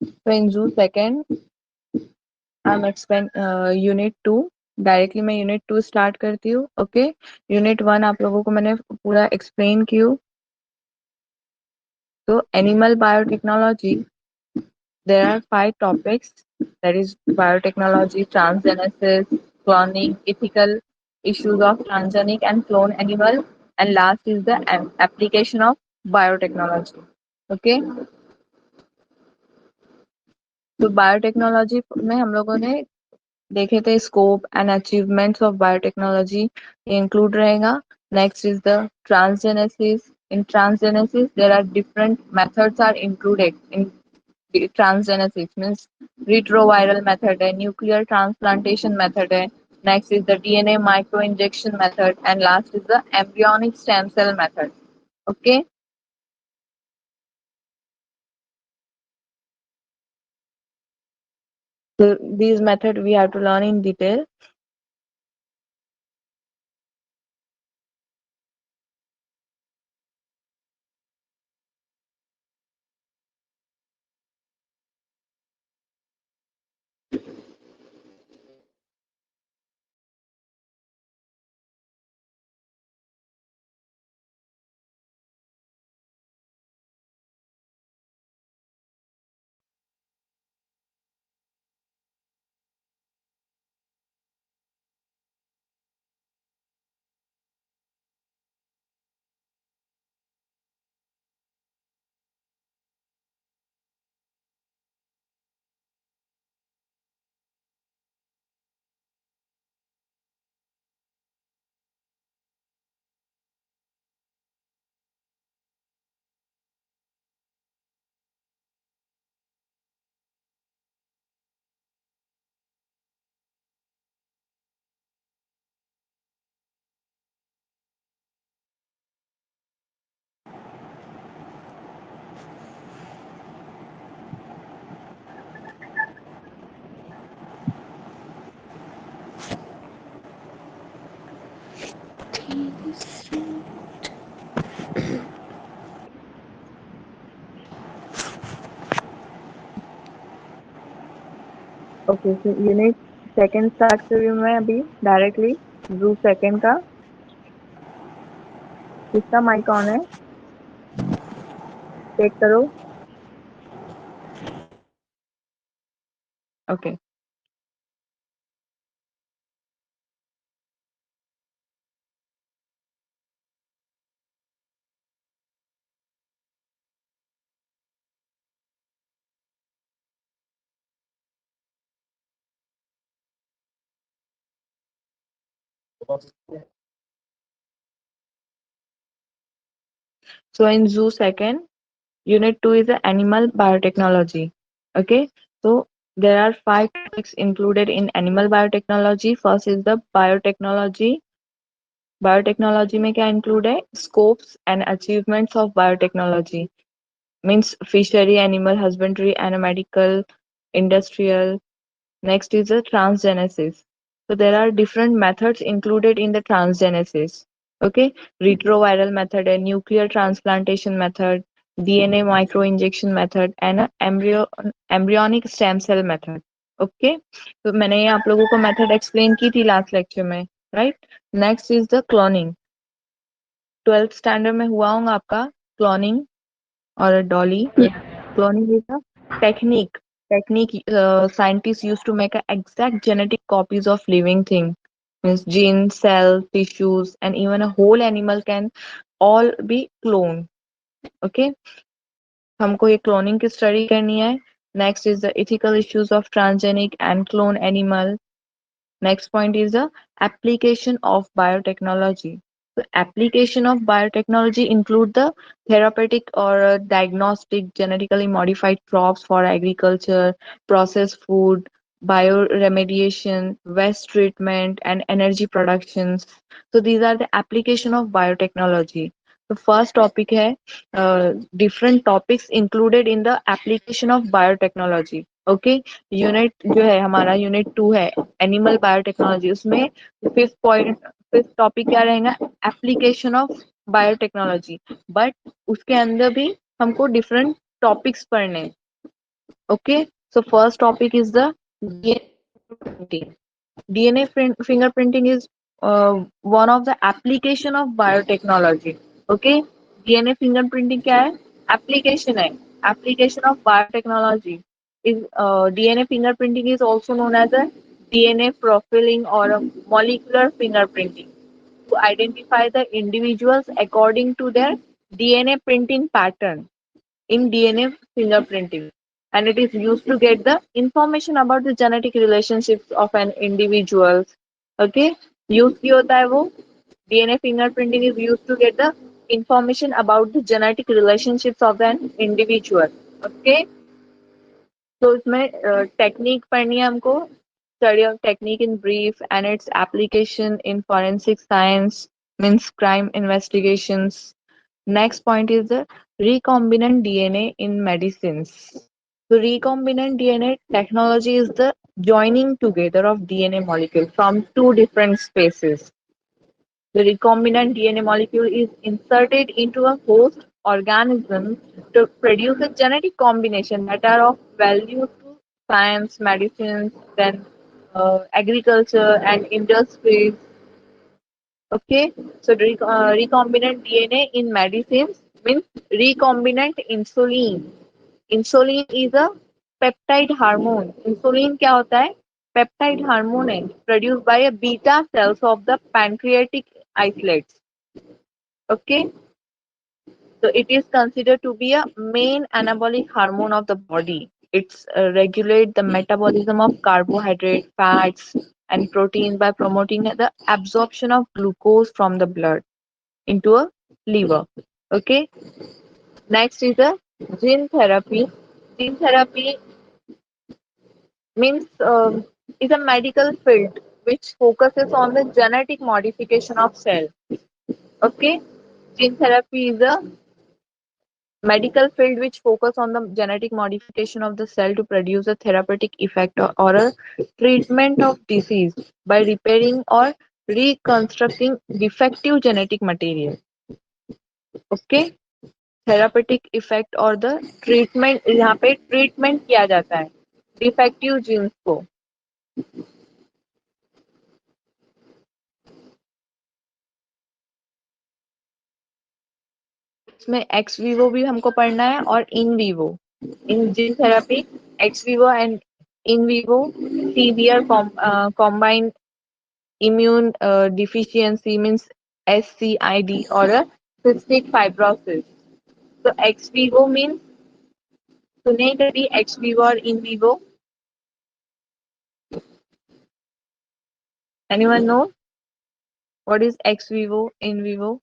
So in Zoo second, I'm explain unit 2. Directly मैं unit 2 start करती हूँ. Okay, unit 1 आप लोगों को मैंने पूरा एक्सप्लेन की हूँ. तो animal biotechnology, there are 5 topics, that is biotechnology, transgenesis, cloning, ethical issues of transgenic and clone animal, and last is the application of biotechnology. Okay, तो बायोटेक्नोलॉजी में हम लोगों ने देखे थे scope and achievements of biotechnology, ये include रहेगा. Next is the transgenesis. In transgenesis there are different methods are included in transgenesis, means retroviral method है, nuclear transplantation method है, next is the DNA microinjection method, and last is the embryonic stem cell method. Okay, so these method we have to learn in detail. Okay, so unit second start कर रही हूँ मैं अभी directly. जू second का किसका mic on है, check करो. Okay, so in zoo second, unit 2 is the animal biotechnology. Okay, so there are 5 topics included in animal biotechnology. First is the biotechnology. Biotechnology में क्या इंक्लूड है, scopes and achievements of biotechnology, means fishery, animal husbandry and medical, industrial. Next is the transgenesis. So there are different methods included in the transgenesis. Okay, retroviral method, a nuclear transplantation method, DNA microinjection method, and a embryonic stem cell method. Okay, तो मैंने ये आप लोगों को method explain की थी last lecture में, right. Next is the cloning. 12th standard में हुआ होगा आपका क्लोनिंग और Dolly. Cloning is a technique. Scientists used to make a exact genetic copies of living thing. Means genes, cells, tissues, and even a whole animal can all be cloned. Okay, हमको ये cloning की study करनी है. Next is the ethical issues of transgenic and clone animal. Next point is the application of biotechnology. The application of biotechnology include the therapeutic or diagnostic genetically modified crops for agriculture, processed food, bioremediation, waste treatment, and energy productions. So these are the application of biotechnology. The first topic है different topics included in the application of biotechnology. Okay, unit जो है हमारा unit 2 है animal biotechnology, उसमें fifth topic क्या रहेगा, application of biotechnology. But उसके अंदर भी हमको डिफरेंट टॉपिक्स पढ़ने हैं. Okay, so first topic is the DNA fingerprinting. DNA fingerprinting is one of the application of biotechnology. Okay, DNA fingerprinting क्या है? Application है. Application of biotechnology is DNA fingerprinting is also known as a DNA profiling or a molecular fingerprinting to identify the individuals according to their DNA printing pattern in DNA fingerprinting, and it is used to get the information about the genetic relationships of an individual. Okay, use की होता है वो DNA fingerprinting is used to get the information about the genetic relationships of an individual. Okay, तो इसमें technique पढ़नी है हमको. Study of technique in brief and its application in forensic science means crime investigations. Next point is the recombinant DNA in medicines. So recombinant DNA technology is the joining together of DNA molecule from two different species. The recombinant DNA molecule is inserted into a host organism to produce a genetic combination that are of value to science, medicine, then agriculture and industries. Okay, so recombinant DNA in medicines means recombinant insulin. Insulin is a peptide hormone. Insulin क्या होता है? Peptide hormone है produced by a beta cells of the pancreatic islets. Okay, so it is considered to be a main anabolic hormone of the body. It's regulate the metabolism of carbohydrate, fats, and proteins by promoting the absorption of glucose from the blood into a liver. Okay. Next is the gene therapy. Gene therapy means is a medical field which focuses on the genetic modification of cell. Okay. Gene therapy is a medical field which focus on the genetic modification of the cell to produce a therapeutic effect or a treatment of disease by repairing or reconstructing defective genetic material. Okay. Therapeutic effect और the treatment, यहाँ पे treatment किया जाता है defective jeans को. इसमें x Vivo भी हमको पढ़ना है और in vivo. In gene therapy x Vivo and in vivo severe combined immune deficiency means SCID or a cystic fibrosis. So ex vivo means सुने कभी ex vivo और in vivo. Anyone know what is ex vivo, in vivo?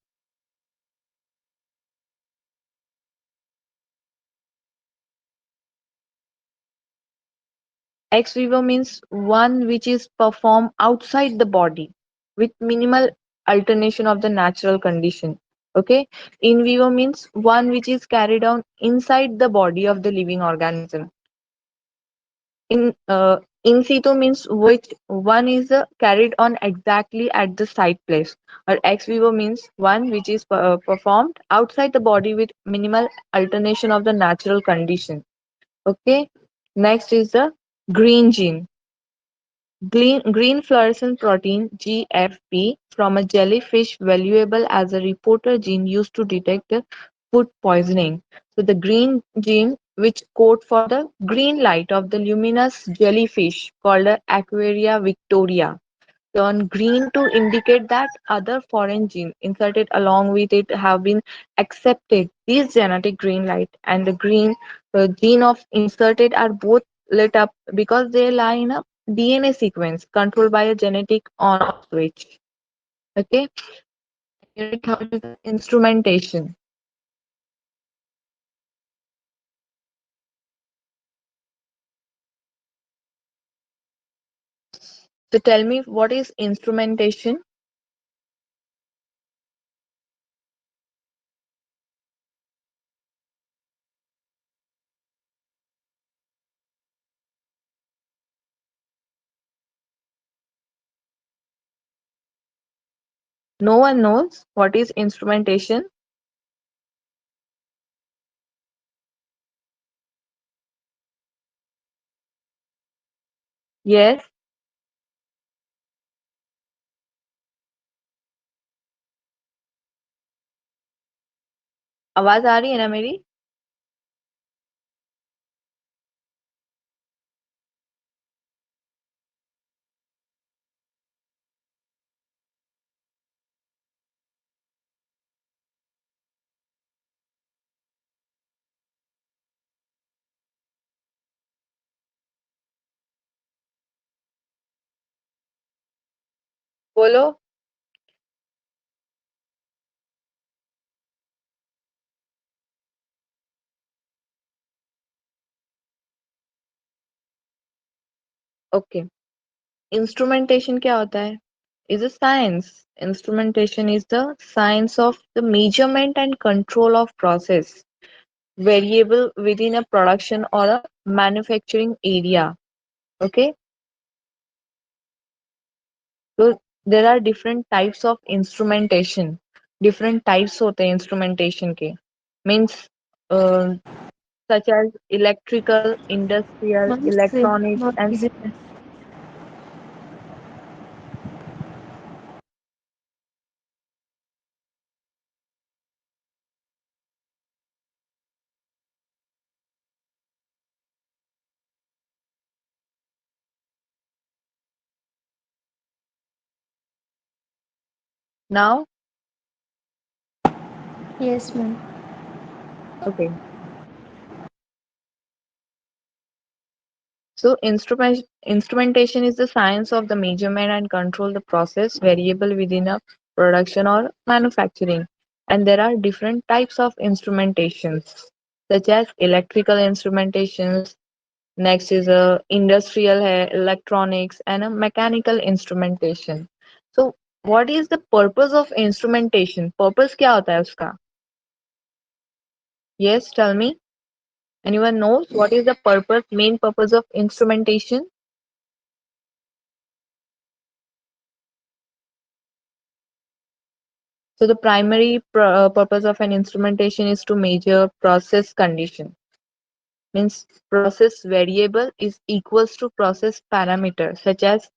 Ex vivo means one which is performed outside the body with minimal alternation of the natural condition. Okay. In vivo means one which is carried out inside the body of the living organism. In situ means which one is carried on exactly at the site place. Or ex vivo means one which is performed outside the body with minimal alternation of the natural condition. Okay. Next is the green gene. Green fluorescent protein (GFP) from a jellyfish valuable as a reporter gene used to detect food poisoning. So the green gene which code for the green light of the luminous jellyfish called Aquaria victoria turn green to indicate that other foreign gene inserted along with it have been accepted. These genetic green light and the green gene of inserted are both lit up because they lie in a DNA sequence controlled by a genetic on-off switch. Okay, unit third is the instrumentation. So tell me what is instrumentation? No one knows what is instrumentation. Yes, आवाज आ रही है ना मेरी? बोलो। Okay, instrumentation क्या होता है? Is a science. Instrumentation is the science of the measurement and control of process variable within a production or a manufacturing area. Okay, so there are different types of instrumentation. Different types होते हैं instrumentation के. Means uh, such as electrical, industrial, One से electronics, बहुत and easy है. now. Yes, ma'am. Okay. So instrumentation is the science of the measurement and control the process variable within a production or manufacturing. And there are different types of instrumentations, such as electrical instrumentations. Next is a industrial electronics and a mechanical instrumentation. So what is the purpose of instrumentation? Purpose क्या होता है उसका? Yes, tell me. Anyone knows what is the purpose, main purpose of instrumentation? So the primary purpose of an instrumentation is to measure process condition. Means process variable is equals to process parameter such as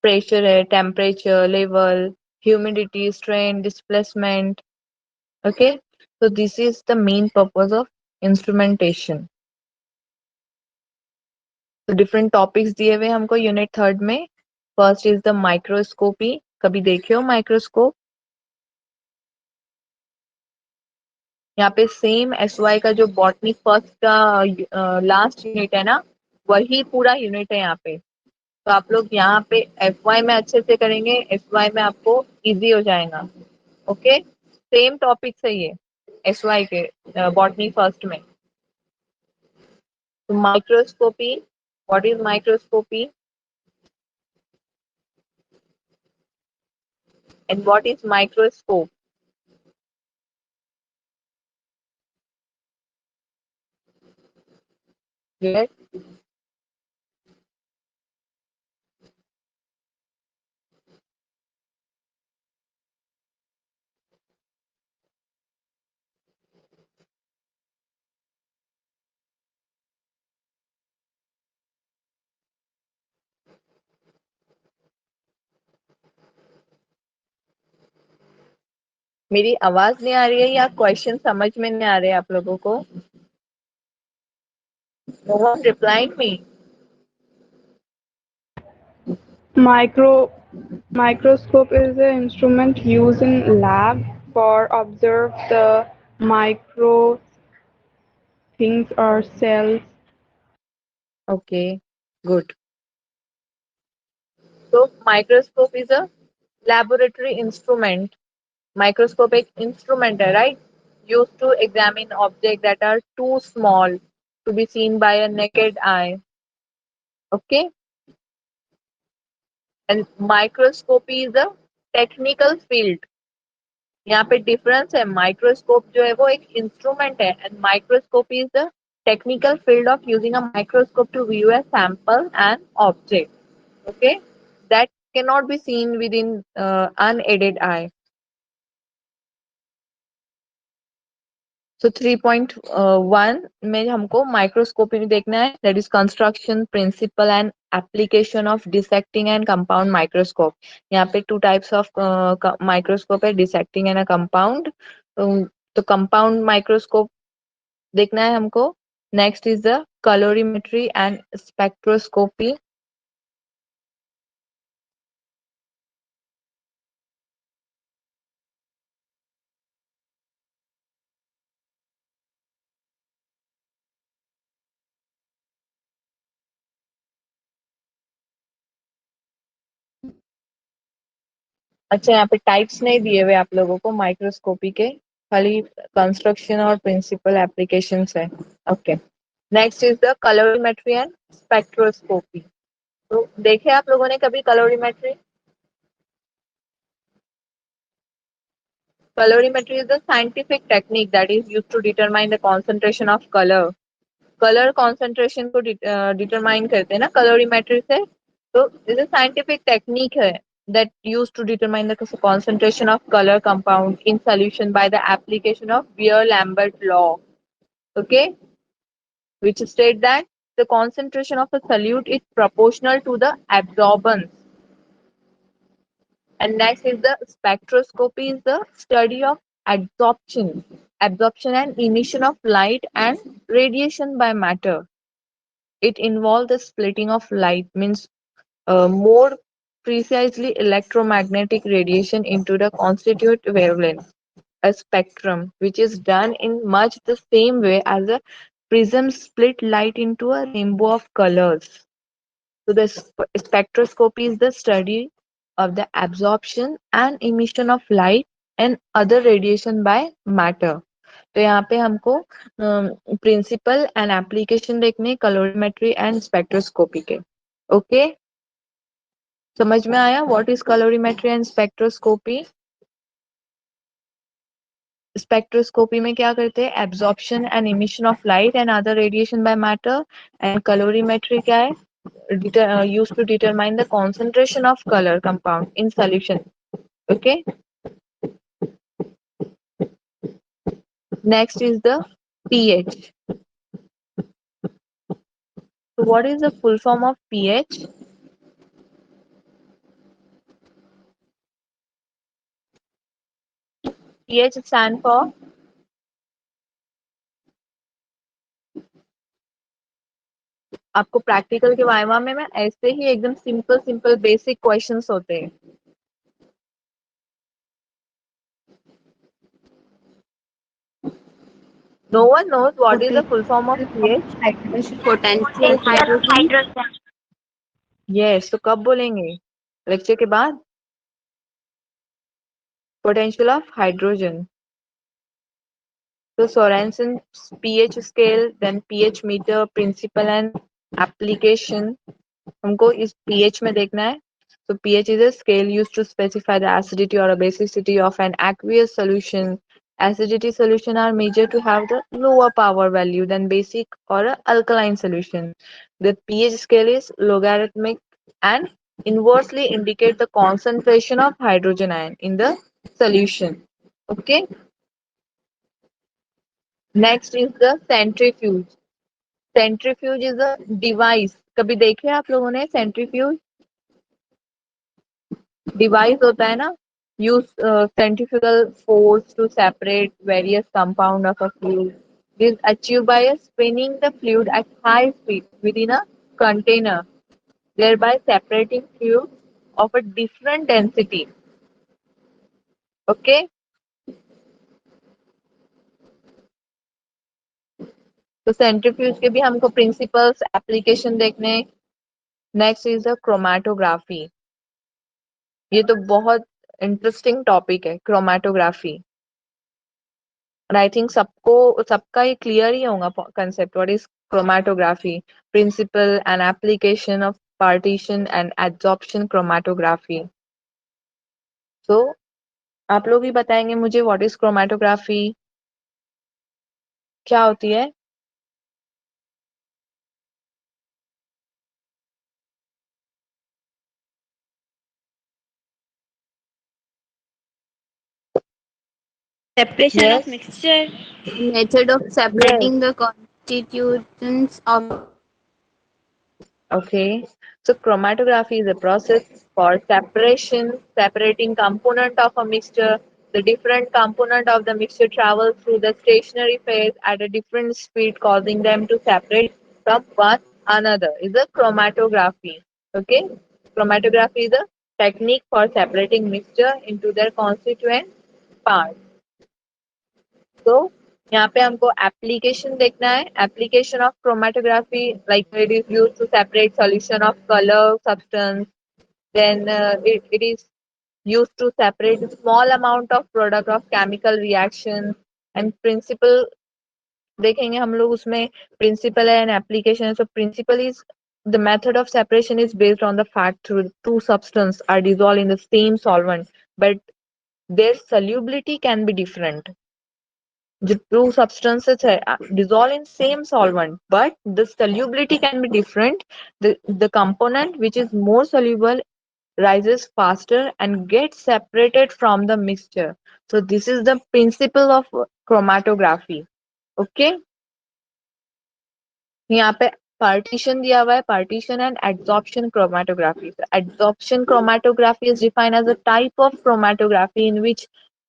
pressure, temperature, level, humidity, strain, displacement. Okay. So this is the main purpose of instrumentation. तो different topics दिए हुए हमको unit third में. First is the microscopy. कभी देखे हो microscope? यहाँ पे सेम एस वाई का जो बॉटनी फर्स्ट का लास्ट यूनिट है ना, वही पूरा यूनिट है यहाँ पे. तो आप लोग यहाँ पे एफ वाई में अच्छे से करेंगे, एफ वाई में आपको इजी हो जाएगा. ओके, सेम टॉपिक है ये एस वाई के बॉटनी फर्स्ट में. तो microscopy, what is microscopy and what is microscope? मेरी आवाज नहीं आ रही है या क्वेश्चन समझ में नहीं आ रहे आप लोगों को? No one replying me. Micro Microscope is an instrument used in lab for observe the micro things or cells. Okay, good. So microscope is a laboratory instrument. Microscope एक instrument है, right? Used to examine objects that are too small to be seen by a naked eye. Okay? And microscopy is a technical field. यहाँ पे difference है. Microscope जो है वो एक instrument है and microscopy is the technical field of using a microscope to view a sample and object. Okay, that cannot be seen within unaided eye. So 3.1 में हमको माइक्रोस्कोपी में देखना है, that is construction principle and application of dissecting and compound microscope. यहाँ पे two types of microscope है, dissecting and a compound. तो compound microscope देखना है हमको। Next is the colorimetry and spectroscopy. अच्छा, यहाँ पे टाइप्स नहीं दिए हुए आप लोगों को माइक्रोस्कोपी के, खाली कंस्ट्रक्शन और प्रिंसिपल एप्लीकेशंस है। Okay, next is the colorimetry and spectroscopy. तो देखे आप लोगों ने कभी colorimetry? Colorimetry is the scientific technique that is used to determine the concentration of color. Colour concentration को डिटरमाइन करते हैं ना कलोरीमेट्री से। तो इज अ साइंटिफिक टेक्निक है that used to determine the concentration of color compound in solution by the application of Beer-Lambert law. Okay, which state that the concentration of a solute is proportional to the absorbance. And next is the spectroscopy is the study of absorption, absorption and emission of light and radiation by matter. It involves the splitting of light, means more precisely electromagnetic radiation into the constituent wavelength, a spectrum, which is done in much the same way as a prism split light into a rainbow of colors. So the spectroscopy is the study of the absorption and emission of light and other radiation by matter. तो यहाँ पे हमको principal and application देखने colorimetry and spectroscopy के। Okay, समझ में आया what is colorimetry and spectroscopy? Spectroscopy में क्या करते हैं, absorption and emission of light and other radiation by matter. And colorimetry क्या है, used to determine the concentration of color compound in solution. Okay, next is the pH. So what is the full form of pH? pH stand for, आपको practical के viva में मैं ऐसे ही एकदम simple simple basic questions होते हैं। No one knows what is the full form of pH? Potential hydrogen. Yes, तो कब बोलेंगे, लेक्चर के बाद? Potential of hydrogen. So Sorensen's pH scale, then pH meter, principle and application, हमको इस pH में देखना है। So pH is a scale used to specify the acidity or basicity of an aqueous solution. Acidity solution are measured to have the lower power value than basic or a alkaline solution. The pH scale is logarithmic and inversely indicate the concentration of hydrogen ion in the solution. Okay. Next is the centrifuge. Centrifuge is a device. कभी देखे आप लोगों ने centrifuge? Device होता है ना, use centrifugal force to separate various compound of a fluid. This is achieved by spinning the fluid at high speed within a container, thereby separating fluid of a different density. Okay, तो centrifuge के भी हमको principles application देखने। Next is the chromatography. ये तो बहुत interesting topic है chromatography. और आई थिंक सबका ये क्लियर ही होगा concept what is chromatography, principle and application of partition and absorption chromatography. So आप लोग ही बताएंगे मुझे व्हाट इज क्रोमेटोग्राफी, क्या होती है? Separation of Yes, mixture. Method of yes. separating the constituents of a mixture. Okay, so chromatography is a process for separating component of a mixture. The different component of the mixture travel through the stationary phase at a different speed, causing them to separate from one another. Is a chromatography. Okay, chromatography is a technique for separating mixture into their constituent parts. तो यहाँ पे हमको application देखना है application of chromatography like it is use to separate solution of colour substance then it is used to separate small amount of product of chemical reaction and principle देखेंगे हम लोग उसमें principle है and application है so principle is the method of separation is based on the fact through two substance are dissolved in the same solvent but their solubility can be different the two substances dissolve in same solvent, but the solubility can be different. The component which is more soluble rises faster and gets separated from the mixture. So this is the principle of chromatography. Okay, यहाँ पे partition दिया हुआ है partition and adsorption chromatography. So adsorption chromatography is defined as a type of chromatography in which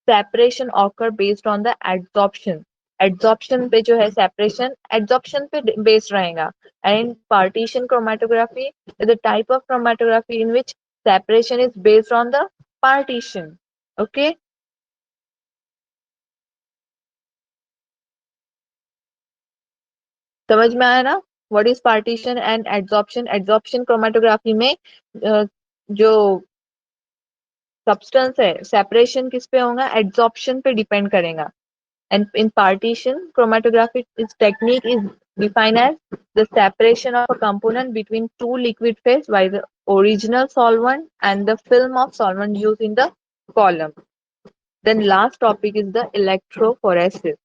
separation occur based on the adsorption. Adsorption पे जो है separation adsorption पे based रहेगा and partition chromatography is a type of chromatography in which separation is based on the partition. Okay, समझ में आया ना what is partition and adsorption adsorption chromatography में जो सब्सटेंस है सेपरेशन किस पे होगा एड्सॉर्प्शन पे डिपेंड करेगा and in partition chromatography its technique is defined as the separation of a component between two liquid phase by the original solvent and the film of solvent used in the column. Then last topic is the electrophoresis.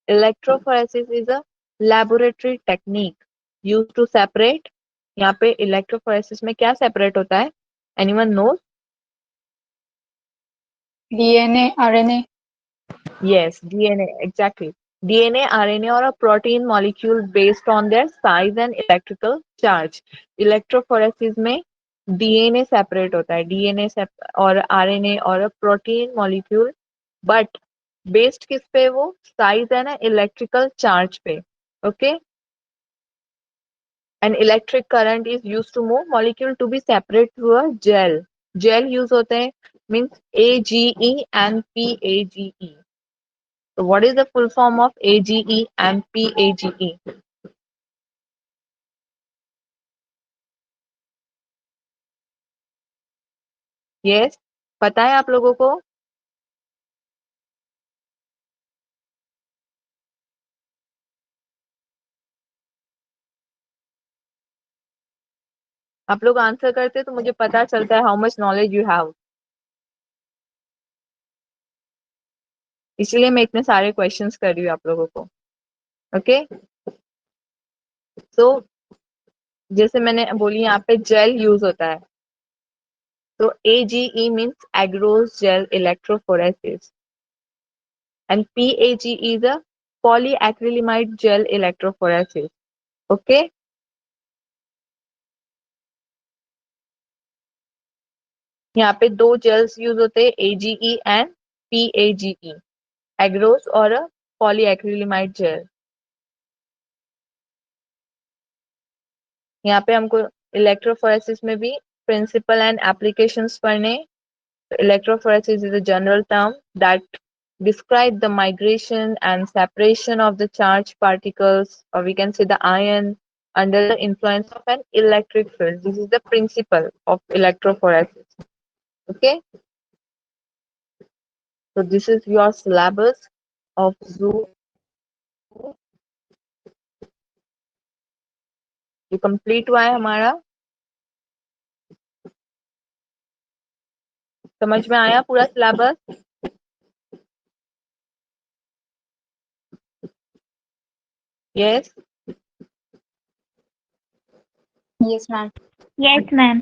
Electrophoresis is a laboratory technique used to separate. यहाँ पे electrophoresis में क्या separate होता है? Anyone knows? DNA, RNA. Yes, DNA, exactly. DNA, RNA or a protein molecule based on their size and electrical charge. Electrophoresis में DNA separate होता है, और RNA और a protein molecule, but based किस पे वो size है ना electrical charge पे. Okay, an electric current is used to move molecule to be separate through a gel. Gel use होते हैं means AGE and PAGE. So what is the full form of AGE and PAGE? Yes, पता है आप लोगों को? आप लोग answer करते तो मुझे पता चलता है how much knowledge you have. इसलिए मैं इतने सारे क्वेश्चंस कर रही हूँ आप लोगों को. ओके, सो जैसे मैंने बोली यहाँ पे जेल यूज होता है तो AGE means agarose gel electrophoresis and PAGE is a polyacrylamide gel electrophoresis. Okay, यहाँ पे दो जेल्स यूज होते हैं AGE एंड PAGE, एग्रोस और पॉलीएक्रिलामाइड जेल. यहाँ पे हमको इलेक्ट्रोफोरेसिस में भी प्रिंसिपल एंड एप्लीकेशंस पढ़ने. Electrophoresis is a general term that describe the migration and separation of the charged particles, or we can say the ion, under the influence of an electric field. This is the principle of electrophoresis. Okay, so this is your syllabus of zoo. ये complete हुआ है हमारा. समझ में आया पूरा syllabus? Yes. Yes, ma'am. Yes, ma'am.